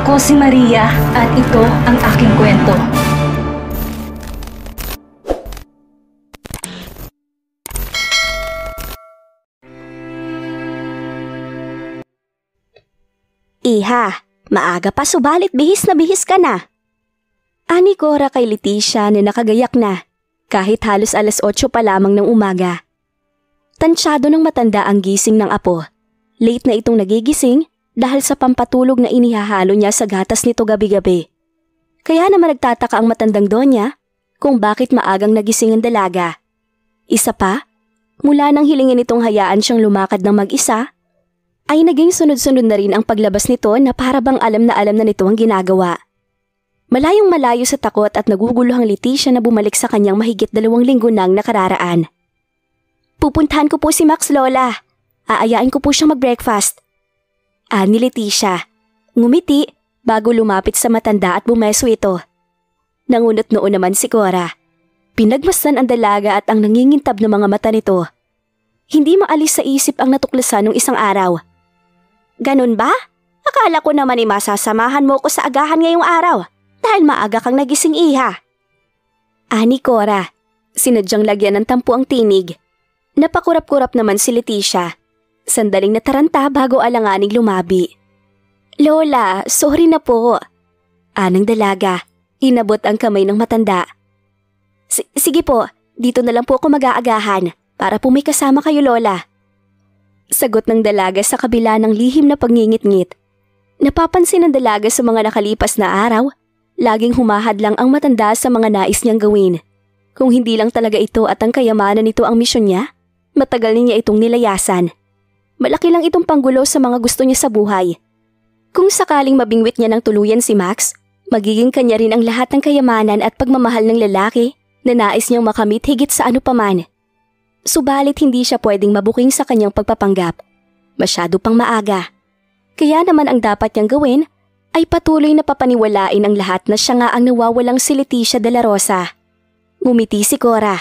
Ako si Maria at ito ang aking kwento. Iha, maaga pa subalit bihis na bihis ka na. Ani Cora kay Leticia na nakagayak na, kahit halos alas 8 pa lamang ng umaga. Tansyado ng matanda ang gising ng apo. Late na itong nagigising dahil sa pampatulog na inihahalo niya sa gatas nito gabi-gabi. Kaya naman nagtataka ang matandang donya kung bakit maagang nagising ang dalaga. Isa pa, mula nang hilingin itong hayaan siyang lumakad ng mag-isa, ay naging sunod-sunod na rin ang paglabas nito na para bang alam na nito ang ginagawa. Malayong malayo sa takot at naguguluhang Leticia na bumalik sa kanyang mahigit 2 linggo nang nakararaan. Pupuntahan ko po si Max, Lola. Aayain ko po siyang mag-breakfast. Ani Leticia. Ngumiti bago lumapit sa matanda at bumeso ito. Nangunot noon naman si Cora. Pinagmasdan ang dalaga at ang nangingintab na mga mata nito. Hindi maalis sa isip ang natuklasan ng isang araw. Ganun ba? Akala ko naman masasamahan mo ko sa agahan ngayong araw dahil maaga kang nagising, iha. Ani Cora, sinadyang lagyan ng tampo ang tinig. Napakurap-kurap naman si Leticia. Sandaling nataranta bago alanganing lumabi. Lola, sorry na po. Anang dalaga, inabot ang kamay ng matanda. Sige po, dito na lang po ako mag-aagahan para po may kasama kayo, Lola. Sagot ng dalaga sa kabila ng lihim na pagngingit-ngit. Napapansin ng dalaga sa mga nakalipas na araw, laging humahad lang ang matanda sa mga nais niyang gawin. Kung hindi lang talaga ito at ang kayamanan nito ang misyon niya, matagal niya itong nilayasan. Malaki lang itong panggulo sa mga gusto niya sa buhay. Kung sakaling mabingwit niya ng tuluyan si Max, magiging kanya rin ang lahat ng kayamanan at pagmamahal ng lalaki na nais niyang makamit higit sa ano paman. Subalit hindi siya pwedeng mabuking sa kanyang pagpapanggap. Masyado pang maaga. Kaya naman ang dapat niyang gawin ay patuloy na papaniwalain ang lahat na siya nga ang nawawalang si Leticia de la Rosa. Ngumiti si Cora.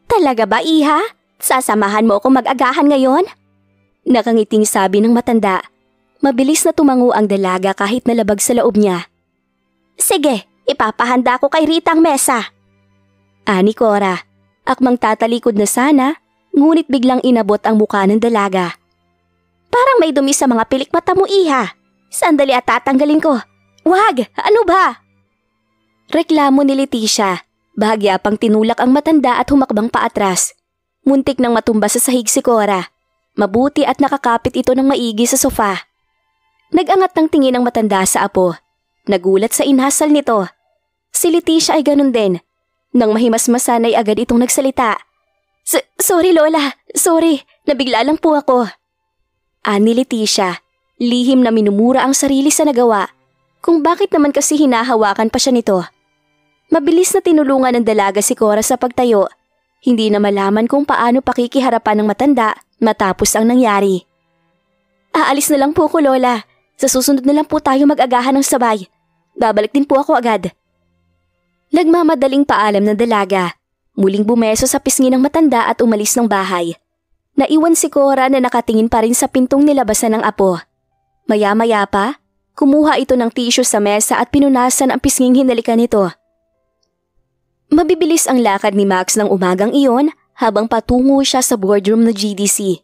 Talaga ba, iha? Sasamahan mo ako mag-agahan ngayon? Nakangiting sabi ng matanda. Mabilis na tumango ang dalaga kahit nalabag sa loob niya. Sige, ipapahanda ko kay Rita ang mesa. Ani Cora. Akmang tatalikod na sana, ngunit biglang inabot ang mukha ng dalaga. Parang may dumi sa mga pilik mata mo, iha. Sandali at tatanggalin ko. Wag! Ano ba? Reklamo ni Leticia. Bahagya pang tinulak ang matanda at humakbang paatras. Muntik nang matumba sa sahig si Cora. Mabuti at nakakapit ito ng maigi sa sofa. Nag-angat ng tingin ang matanda sa apo. Nagulat sa inhasal nito. Si Leticia ay ganun din. Nang mahimasmasan ay agad itong nagsalita. Sorry, Lola. Sorry. Nabigla lang po ako. Ani Leticia, lihim na minumura ang sarili sa nagawa. Kung bakit naman kasi hinahawakan pa siya nito. Mabilis na tinulungan ng dalaga si Cora sa pagtayo. Hindi na malaman kung paano pakikiharapan ng matanda matapos ang nangyari. Aalis na lang po ko, Lola. Sa susunod na lang po tayo mag-agahan ng sabay. Babalik din po ako agad. Nagmamadaling paalam ng dalaga. Muling bumeso sa pisngi ng matanda at umalis ng bahay. Naiwan si Cora na nakatingin pa rin sa pintong nilabasan ng apo. Maya-maya pa, kumuha ito ng tissue sa mesa at pinunasan ang pisnging hinalikan nito. Mabibilis ang lakad ni Max ng umagang iyon habang patungo siya sa boardroom ng GDC.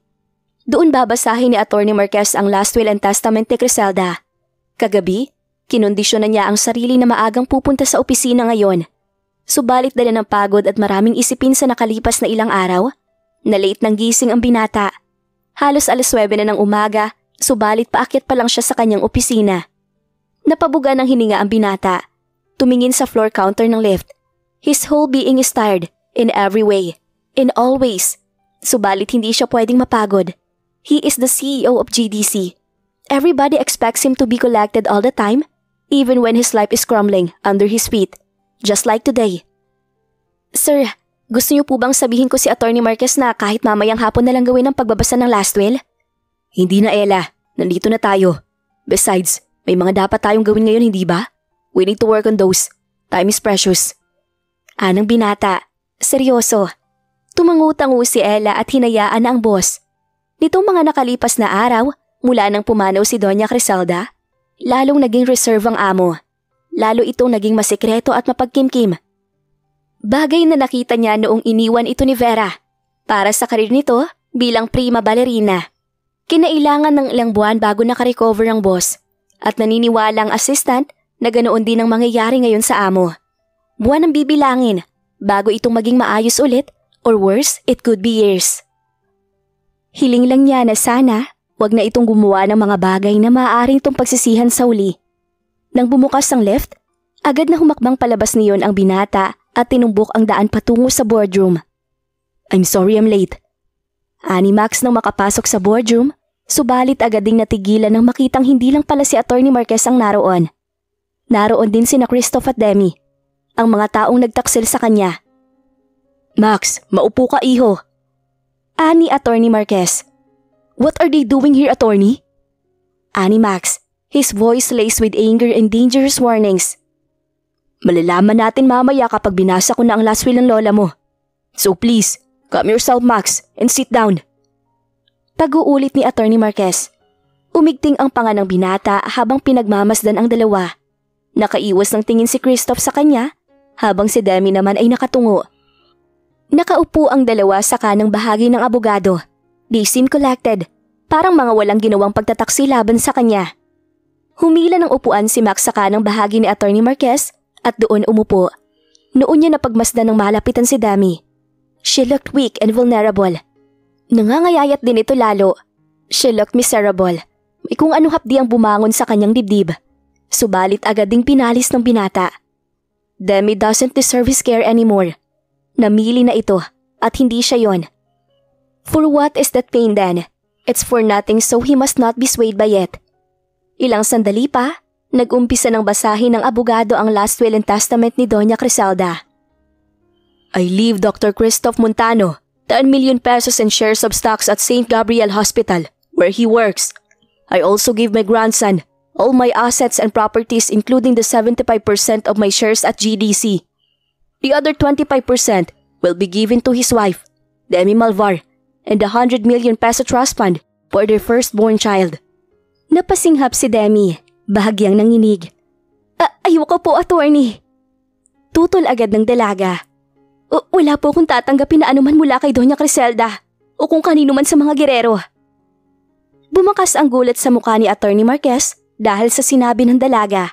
Doon babasahin ni Atty. Marquez ang last will and testament ni Criselda. Kagabi, kinondisyonan niya ang sarili na maagang pupunta sa opisina ngayon. Subalit dala ng pagod at maraming isipin sa nakalipas na ilang araw, na late nang gising ang binata. Halos alas 9 na ng umaga, subalit paakyat pa lang siya sa kanyang opisina. Napabuga ng hininga ang binata. Tumingin sa floor counter ng lift. His whole being is tired, in every way, in all ways. Subalit hindi siya pwedeng mapagod. He is the CEO of GDC. Everybody expects him to be collected all the time, even when his life is crumbling under his feet, just like today. Sir, gusto niyo po bang sabihin ko si Atty. Marquez na kahit mamayang hapon na lang gawin ang pagbabasa ng last will? Hindi na, Ella. Nandito na tayo. Besides, may mga dapat tayong gawin ngayon, hindi ba? We need to work on those. Time is precious. Anang binata. Seryoso. Tumangu-tangu si Ella at hinayaan na ang boss. Nitong mga nakalipas na araw, mula nang pumanaw si Doña Criselda, lalong naging reserve ang amo. Lalo itong naging masikreto at mapagkimkim. Bagay na nakita niya noong iniwan ito ni Vera para sa karir nito bilang prima ballerina. Kinailangan ng ilang buwan bago nakarecover ang boss at naniniwala ang assistant na ganoon din ang mangyayari ngayon sa amo. Buwan ang bibilangin bago itong maging maayos ulit or worse, it could be years. Hiling lang niya na sana wag na itong gumawa ng mga bagay na maaaring itong pagsisihan sa uli. Nang bumukas ang lift, agad na humakbang palabas niyon ang binata at tinumbok ang daan patungo sa boardroom. I'm sorry I'm late. Ani Max nang makapasok sa boardroom, subalit agad ding natigilan nang makitang hindi lang pala si Atty. Marquez ang naroon. Naroon din sina Christoph at Demi, ang mga taong nagtaksil sa kanya. Max, maupo ka iho. Ani Atty. Marquez. What are they doing here, attorney? Ani Max, his voice laced with anger and dangerous warnings. Malalaman natin mamaya kapag binasa ko na ang last will ng lola mo. So please, calm yourself Max and sit down. Pag-uulit ni Atty. Marquez. Umigting ang panga ng binata habang pinagmamasdan ang dalawa. Nakaiwas ng tingin si Christoph sa kanya habang si Demi naman ay nakatungo. Nakaupo ang dalawa sa kanang bahagi ng abogado. They seem collected, parang mga walang ginawang pagtataksi laban sa kanya. Humila ng upuan si Max sa kanang bahagi ni Atty. Marquez at doon umupo. Noon niya napagmasdan ng malapitan si Demi. She looked weak and vulnerable. Nangangayayat din ito lalo. She looked miserable. May kung anong hapdi ang bumangon sa kanyang dibdib. Subalit agad ding pinalis ng binata. Demi doesn't deserve his care anymore. Namili na ito at hindi siya yon. For what is that pain then? It's for nothing so he must not be swayed by it. Ilang sandali pa, nag-umpisa ng basahin ng abogado ang last will and testament ni Doña Criselda. I leave Dr. Christoph Montano 10 million pesos in shares of stocks at St. Gabriel Hospital, where he works. I also give my grandson all my assets and properties including the 75% of my shares at GDC. The other 25% will be given to his wife, Demi Malvar, and the 100 million peso trust fund for their firstborn child. Napasinghap si Demi, bahagyang nanginig. Ayoko po, attorney. Tutol agad ng dalaga. Wala po akong tatanggapin na anuman mula kay Doña Criselda o kung kanino man sa mga gerero. Bumakas ang gulat sa mukha ni Atty. Marquez dahil sa sinabi ng dalaga.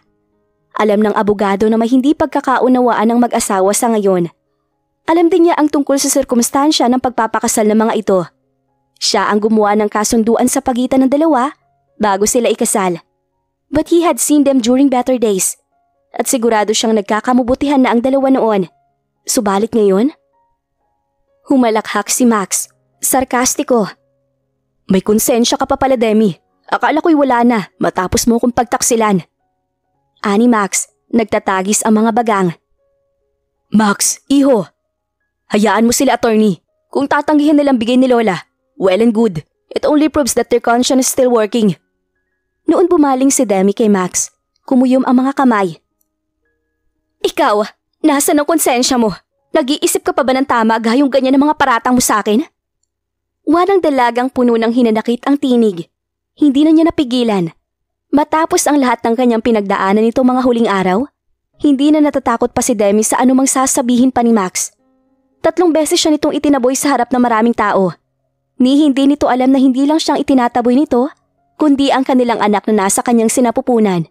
Alam ng abogado na may hindi pagkakaunawaan ng mag-asawa sa ngayon. Alam din niya ang tungkol sa sirkumstansya ng pagpapakasal ng mga ito. Siya ang gumawa ng kasunduan sa pagitan ng dalawa bago sila ikasal. But he had seen them during better days. At sigurado siyang nagkakamubutihan na ang dalawa noon. Subalit ngayon? Humalakhak si Max. Sarkastiko. May konsensya ka pa pala, Demi. Akala ko'y wala na matapos mo kong pagtaksilan. Ani Max, nagtatagis ang mga bagang. Max, iho. Hayaan mo sila, attorney. Kung tatanggihan nilang bigay ni Lola, well and good. It only proves that their conscience is still working. Noon bumaling si Demi kay Max, kumuyom ang mga kamay. Ikaw, nasan ang konsensya mo? Nag-iisip ka pa ba ng tama gayong ganyan ng mga paratang mo sa akin? Walang dalagang puno ng hinanakit ang tinig. Hindi na niya napigilan. Matapos ang lahat ng kanyang pinagdaanan nitong mga huling araw, hindi na natatakot pa si Demi sa anumang sasabihin pa ni Max. 3 beses siya nitong itinaboy sa harap ng maraming tao. Ni hindi nito alam na hindi lang siyang itinataboy nito, kundi ang kanilang anak na nasa kanyang sinapupunan.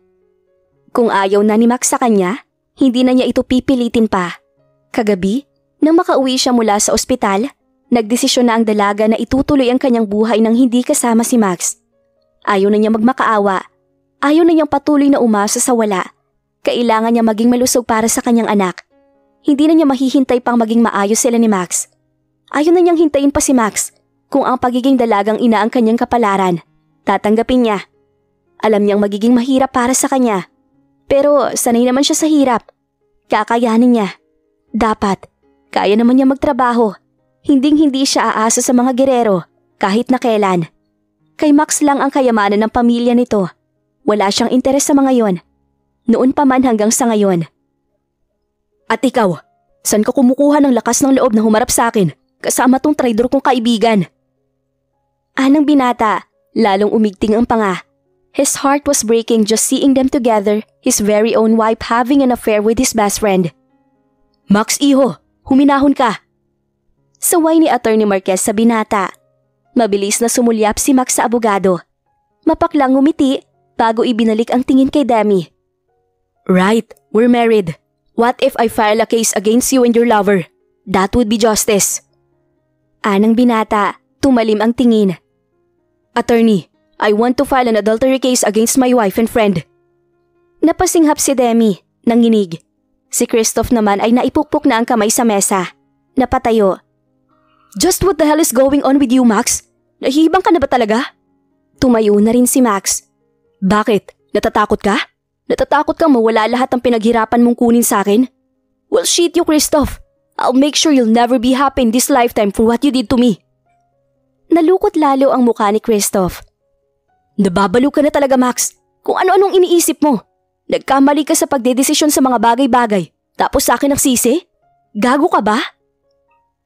Kung ayaw na ni Max sa kanya, hindi na niya ito pipilitin pa. Kagabi, nang makauwi siya mula sa ospital, nagdesisyon na ang dalaga na itutuloy ang kanyang buhay nang hindi kasama si Max. Ayaw na niya magmakaawa. Ayaw na niyang patuloy na umasa sa wala. Kailangan niya maging malusog para sa kanyang anak. Hindi na niya mahihintay pang maging maayos sila ni Max. Ayaw na niyang hintayin pa si Max kung ang pagiging dalagang ina ang kanyang kapalaran. Tatanggapin niya. Alam niyang magiging mahirap para sa kanya. Pero sanay naman siya sa hirap. Kakayanin niya. Dapat. Kaya naman niya magtrabaho. Hinding-hindi siya aasa sa mga gerero kahit na kailan. Kay Max lang ang kayamanan ng pamilya nito. Wala siyang interes sa mga yon. Noon pa man hanggang sa ngayon. At ikaw, saan ka kumukuha ng lakas ng loob na humarap sa akin kasama tong traidor kong kaibigan? Anang binata, lalong umigting ang panga. His heart was breaking just seeing them together, his very own wife having an affair with his best friend. Max, iho, huminahon ka! Saway ni Attorney Marquez sa binata. Mabilis na sumulyap si Max sa abogado. Mapaklang ngumiti bago ibinalik ang tingin kay Demi. Right, we're married. What if I file a case against you and your lover? That would be justice. Anang binata, tumalim ang tingin. Attorney, I want to file an adultery case against my wife and friend. Napasinghap si Demi, nanginig. Si Christoph naman ay naipukpok na ang kamay sa mesa. Napatayo. Just what the hell is going on with you, Max? Nahihibang ka na ba talaga? Tumayo na rin si Max. Bakit? Natatakot ka? Natatakot kang mawala lahat ng pinaghirapan mong kunin sa akin? Well, shit you, Christoph. I'll make sure you'll never be happy in this lifetime for what you did to me. Nalukot lalo ang mukha ni Christoph. Nababalo ka na talaga, Max. Kung ano-anong iniisip mo. Nagkamali ka sa pagdedesisyon sa mga bagay-bagay. Tapos sa akin ang sisi? Gago ka ba?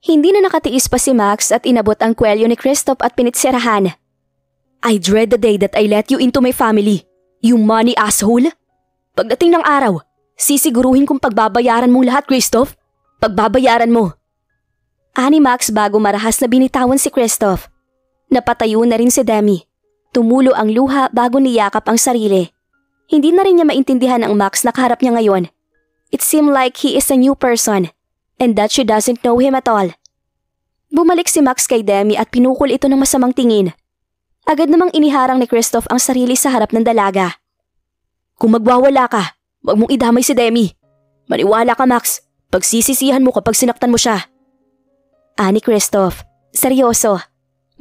Hindi na nakatiis pa si Max at inabot ang kwelyo ni Christoph at pinitsirahan. I dread the day that I let you into my family. You money asshole. Pagdating ng araw, sisiguruhin kong pagbabayaran mong lahat, Christoph. Pagbabayaran mo. Ani Max bago marahas na binitawan si Christoph. Napatayo na rin si Demi. Tumulo ang luha bago niyakap ang sarili. Hindi na rin niya maintindihan ang Max na kaharap niya ngayon. It seemed like he is a new person and that she doesn't know him at all. Bumalik si Max kay Demi at pinukol ito ng masamang tingin. Agad namang iniharang ni Christoph ang sarili sa harap ng dalaga. Kung magwawala ka, wag mong idamay si Demi. Maniwala ka, Max. Pagsisisihan mo kapag sinaktan mo siya. Ani Christoph, seryoso.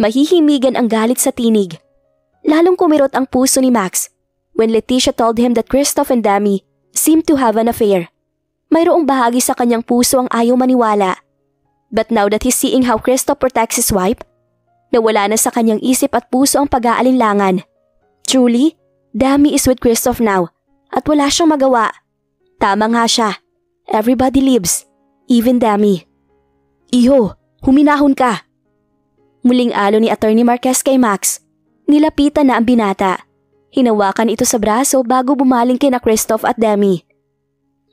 Mahihimigan ang galit sa tinig. Lalong kumirot ang puso ni Max when Leticia told him that Christoph and Demi seemed to have an affair. Mayroong bahagi sa kanyang puso ang ayaw maniwala. But now that he's seeing how Christoph protects his wife, nawala na sa kanyang isip at puso ang pag-aalinlangan. Truly, Demi is with Christoph now at wala siyang magawa. Tama nga siya. Everybody lives, even Demi. Iho, huminahon ka. Muling alo ni Attorney Marquez kay Max. Nilapitan na ang binata. Hinawakan ito sa braso bago bumaling kina Christoph at Demi.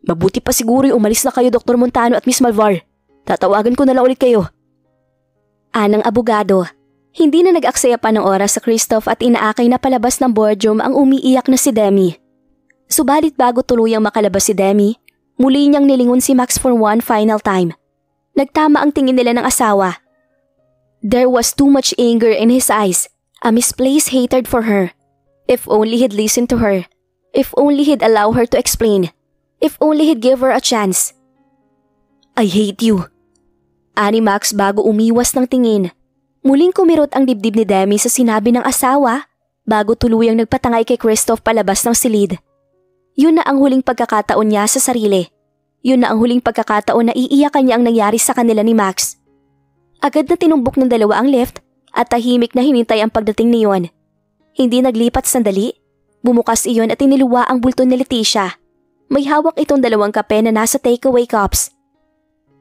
Mabuti pa siguro umalis na kayo, Dr. Montano at Miss Malvar. Tatawagan ko na lang ulit kayo. Anang abogado. Hindi na nag-aksaya pa ng oras sa Christoph at inaakay na palabas ng boardroom ang umiiyak na si Demi. Subalit bago tuluyang makalabas si Demi, muli niyang nilingon si Max for one final time. Nagtama ang tingin nila ng asawa. There was too much anger in his eyes, a misplaced hatred for her. If only he'd listen to her. If only he'd allow her to explain. If only he'd give her a chance. I hate you. Ani Max bago umiwas ng tingin. Muling kumirot ang dibdib ni Demi sa sinabi ng asawa bago tuluyang nagpatangay kay Christoph palabas ng silid. Yun na ang huling pagkakataon niya sa sarili. Yun na ang huling pagkakataon na iiyakan niya ang nangyari sa kanila ni Max. Agad na tinumbok ng dalawa ang lift at tahimik na hinintay ang pagdating niyon. Hindi naglipat sandali. Bumukas iyon at iniluwa ang bulto ni Leticia. May hawak itong dalawang kape na nasa takeaway cups.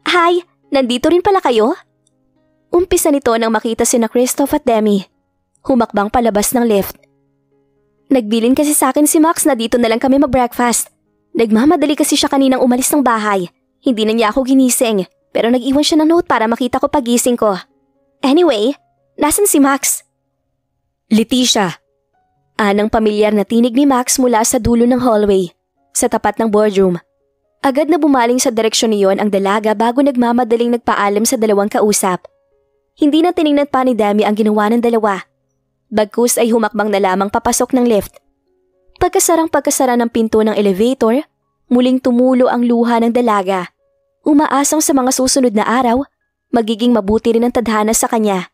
Hi! Nandito rin pala kayo? Umpisa nito nang makita sina Christoph at Demi. Humakbang palabas ng lift. Nagbilin kasi sa akin si Max na dito na lang kami mag-breakfast. Nagmamadali kasi siya kaninang umalis ng bahay. Hindi na niya ako ginising, pero nag-iwan siya ng note para makita ko pagising ko. Anyway, nasan si Max? Leticia. Anang pamilyar na tinig ni Max mula sa dulo ng hallway, sa tapat ng boardroom. Agad na bumaling sa direksyon niyon ang dalaga bago nagmamadaling nagpaalam sa dalawang kausap. Hindi na tiningnan pa ni Demi ang ginawa ng dalawa. Bagkus ay humakbang na lamang papasok ng lift. Pagkasara ng pinto ng elevator, muling tumulo ang luha ng dalaga. Umaasang sa mga susunod na araw, magiging mabuti rin ang tadhana sa kanya.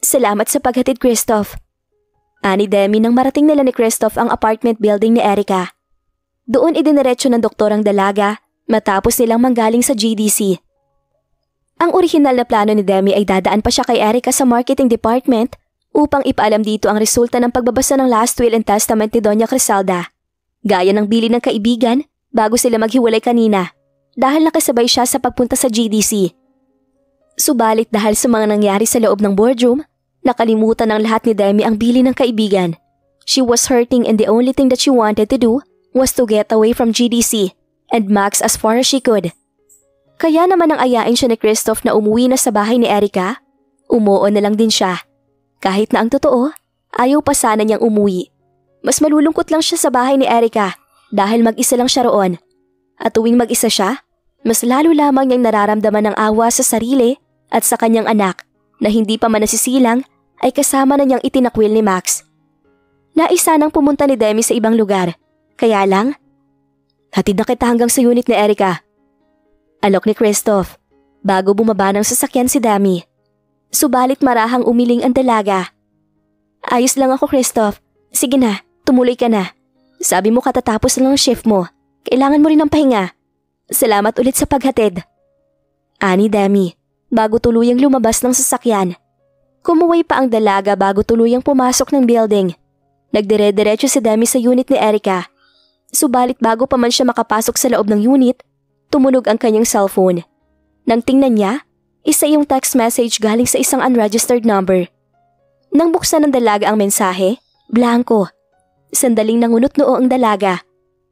Salamat sa paghatid, Christoph. Ani Demi nang marating nila ni Christoph ang apartment building ni Erica. Doon idiniretso ng doktor ang dalaga matapos nilang manggaling sa GDC. Ang orihinal na plano ni Demi ay dadaan pa siya kay Erica sa marketing department upang ipaalam dito ang resulta ng pagbabasa ng last will and testament ni Doña Criselda. Gaya ng bili ng kaibigan bago sila maghiwalay kanina dahil nakasabay siya sa pagpunta sa GDC. Subalit dahil sa mga nangyari sa loob ng boardroom, nakalimutan ng lahat ni Demi ang bili ng kaibigan. She was hurting and the only thing that she wanted to do was to get away from GDC and Max as far as she could. Kaya naman nang ayain siya ni Christoph na umuwi na sa bahay ni Erica, umuo na lang din siya. Kahit na ang totoo, ayaw pa sana niyang umuwi. Mas malulungkot lang siya sa bahay ni Erica dahil mag-isa lang siya roon. At tuwing mag-isa siya, mas lalo lamang niyang nararamdaman ng awa sa sarili at sa kanyang anak na hindi pa man nasisilang ay kasama na niyang itinakwil ni Max. Naisa nang pumunta ni Demi sa ibang lugar. Kaya lang, hatid na kita hanggang sa unit ni Erica. Alok ni Christoph, bago bumaba ng sasakyan si Demi. Subalit marahang umiling ang dalaga. Ayos lang ako, Christoph. Sige na, tumuloy ka na. Sabi mo katatapos lang ang shift mo. Kailangan mo rin ng pahinga. Salamat ulit sa paghatid. Ani Demi, bago tuluyang lumabas ng sasakyan. Kumuway pa ang dalaga bago tuluyang pumasok ng building. Nagdire-diretso si Demi sa unit ni Erica. Subalit bago pa man siya makapasok sa loob ng unit, tumunog ang kanyang cellphone. Nang tingnan niya, isa yung text message galing sa isang unregistered number. Nang buksan ng dalaga ang mensahe, blanko. Sandaling nangunot noo ang dalaga,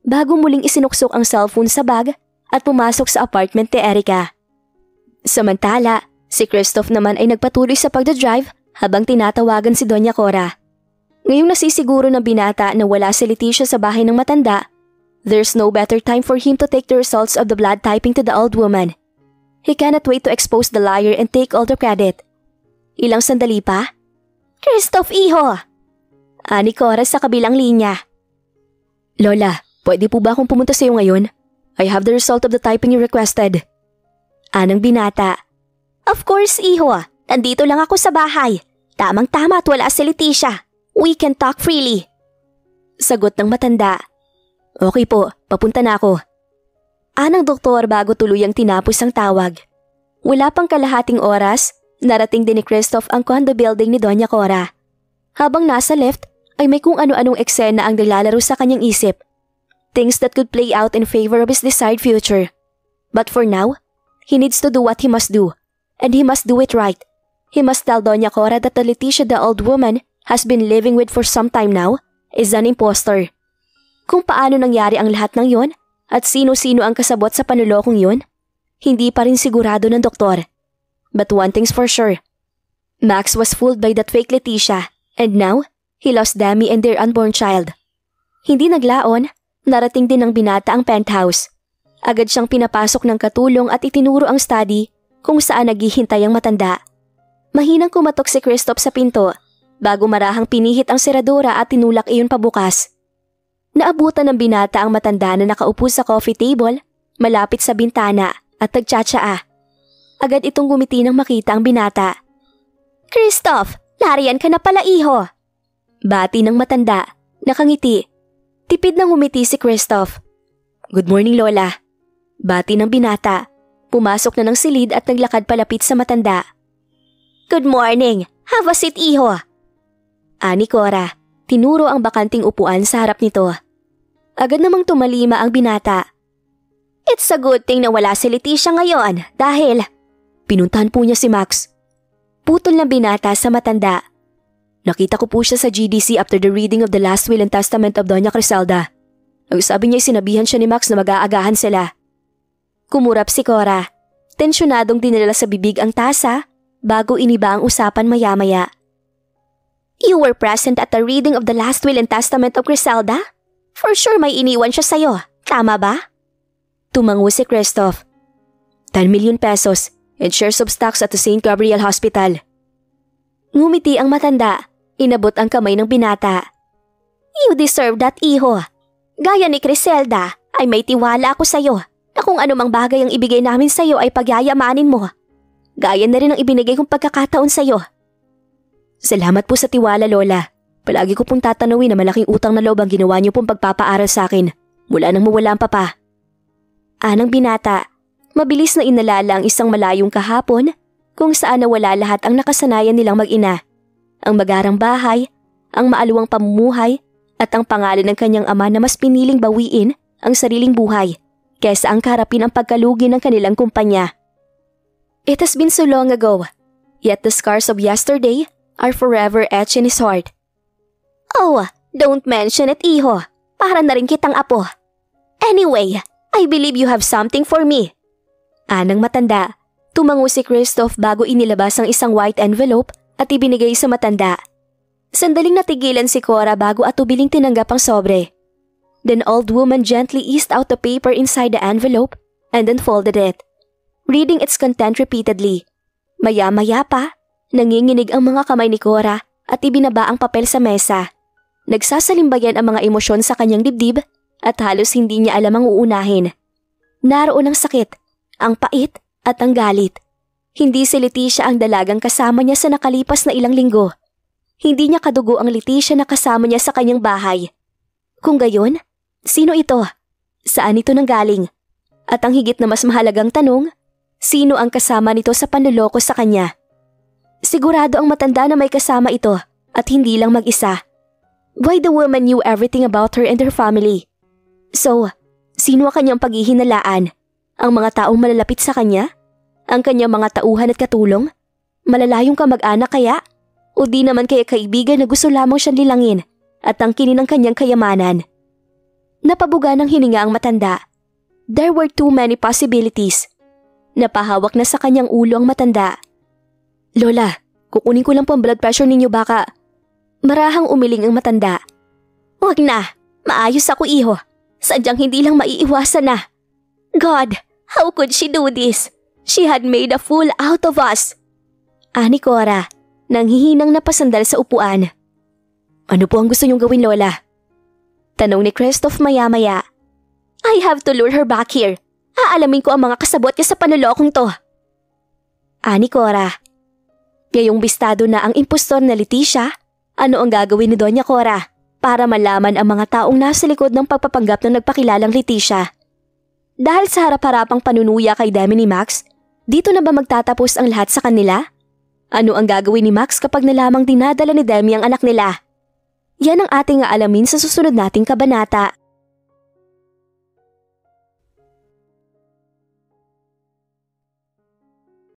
bago muling isinuksok ang cellphone sa bag at pumasok sa apartment ni Erica. Samantala, si Christoph naman ay nagpatuloy sa pagdadrive habang tinatawagan si Doña Cora. Ngayong nasisiguro ng binata na wala si Leticia sa bahay ng matanda, there's no better time for him to take the results of the blood typing to the old woman. He cannot wait to expose the liar and take all the credit. Ilang sandali pa? Christoph, iho! Ani Cora sa kabilang linya. Lola, pwede po ba akong pumunta sa iyo ngayon? I have the result of the typing you requested. Anang binata. Of course, iho. Nandito lang ako sa bahay. Tamang-tama at wala si Leticia. We can talk freely. Sagot ng matanda. Okay po, papunta na ako. Anang doktor bago tuluyang tinapos ang tawag. Wala pang kalahating oras, narating din ni Christoph ang condo building ni Doña Cora. Habang nasa lift, ay may kung ano-anong eksena ang naglalaro sa kanyang isip. Things that could play out in favor of his desired future. But for now, he needs to do what he must do. And he must do it right. He must tell Doña Cora that the Leticia the old woman has been living with for some time now is an imposter. Kung paano nangyari ang lahat ng yon at sino-sino ang kasabot sa panulokong yon, hindi pa rin sigurado ng doktor. But one thing's for sure. Max was fooled by that fake Leticia and now he lost Demi and their unborn child. Hindi naglaon, narating din ng binata ang penthouse. Agad siyang pinapasok ng katulong at itinuro ang study kung saan naghihintay ang matanda. Mahinang kumatok si Christoph sa pinto bago marahang pinihit ang seradora at tinulak iyon pabukas. Naabutan ng binata ang matanda na nakaupo sa coffee table malapit sa bintana at nagtsatsaa. Agad itong gumiti nang makita ang binata. Christoph, nariyan ka na pala, iho. Bati ng matanda, nakangiti. Tipid nang ngumiti si Christoph. Good morning, Lola. Bati ng binata. Pumasok na ng silid at naglakad palapit sa matanda. Good morning. Have a seat, iho. Ani Cora, tinuro ang bakanting upuan sa harap nito. Agad namang tumalima ang binata. It's a good thing na wala si Leticia ngayon dahil pinuntahan po niya si Max. Putol ng binata sa matanda. Nakita ko po siya sa GDC after the reading of the last will and testament of Doña Criselda. Ang sabi niya sinabihan siya ni Max na mag-aagahan sila. Kumurap si Cora. Tensyonadong dinala sa bibig ang tasa bago iniba ang usapan maya-maya. You were present at the reading of the last will and testament of Criselda? For sure may iniwan siya sa'yo, tama ba? Tumango si Christoph. 10 million pesos and shares of stocks at the St. Gabriel Hospital. Ngumiti ang matanda, inabot ang kamay ng binata. You deserve that, iho. Gaya ni Criselda, ay may tiwala ako sa'yo na kung anumang bagay ang ibigay namin sa'yo ay pagyayamanin mo. Gaya na rin ang ibinigay kong pagkakataon sa'yo. Salamat po sa tiwala, Lola. Palagi ko pong tatanawin na malaking utang na loob ang ginawa niyo pong pagpapaaral sa akin mula nang mawala ang papa. Anang binata, mabilis na inalala ang isang malayong kahapon kung saan nawala lahat ang nakasanayan nilang mag-ina. Ang magarang bahay, ang maaluwang pamumuhay at ang pangalan ng kanyang ama na mas piniling bawiin ang sariling buhay kaysa ang karapin ang pagkalugi ng kanilang kumpanya. It has been so long ago, yet the scars of yesterday are forever etched in his heart. Oh, Don't mention it, iho. Para na rin kitang apo. Anyway, I believe you have something for me. Anang matanda. Tumango si Christoph bago inilabas ang isang white envelope at ibinigay sa matanda. Sandaling natigilan si Cora bago atubiling tinanggap ang sobre. Then old woman gently eased out the paper inside the envelope and unfolded it, reading its content repeatedly. Maya-maya pa, nanginginig ang mga kamay ni Cora at ibinaba ang papel sa mesa. Nagsasalimbayan ang mga emosyon sa kanyang dibdib at halos hindi niya alam ang uunahin. Naroon ang sakit, ang pait at ang galit. Hindi si Leticia ang dalagang kasama niya sa nakalipas na ilang linggo. Hindi niya kadugo ang Leticia na kasama niya sa kanyang bahay. Kung gayon, sino ito? Saan ito nanggaling? At ang higit na mas mahalagang tanong, sino ang kasama nito sa panloloko sa kanya? Sigurado ang matanda na may kasama ito at hindi lang mag-isa. Why the woman knew everything about her and her family? So, sino ang kanyang paghihinalaan? Ang mga taong malalapit sa kanya? Ang kanyang mga tauhan at katulong? Malalayong kamag-anak kaya? O di naman kaya kaibigan na gusto lamang siyang lilangin at tangkinin ang kanyang kayamanan? Napabuga ng hininga ang matanda. There were too many possibilities. Napahawak na sa kanyang ulo ang matanda. Lola, kukunin ko lang po ang blood pressure ninyo baka... Marahang umiling ang matanda. Huwag na, maayos ako iho. Sadyang hindi lang maiiwasan na. God, how could she do this? She had made a fool out of us. Ani Cora, nanghihinang napasandal sa upuan. Ano po ang gusto niyong gawin, Lola? Tanong ni Christoph maya-maya. I have to lure her back here. Aalamin ko ang mga kasabot niya sa panlolokong to. Ani Cora. Ngayong bistado na ang impostor na Leticia, ano ang gagawin ni Doña Cora para malaman ang mga taong nasa likod ng pagpapanggap ng nagpakilalang Leticia? Dahil sa harap-harapang panunuya kay Demi ni Max, dito na ba magtatapos ang lahat sa kanila? Ano ang gagawin ni Max kapag nalamang dinadala ni Demi ang anak nila? Yan ang ating aalamin sa susunod nating kabanata.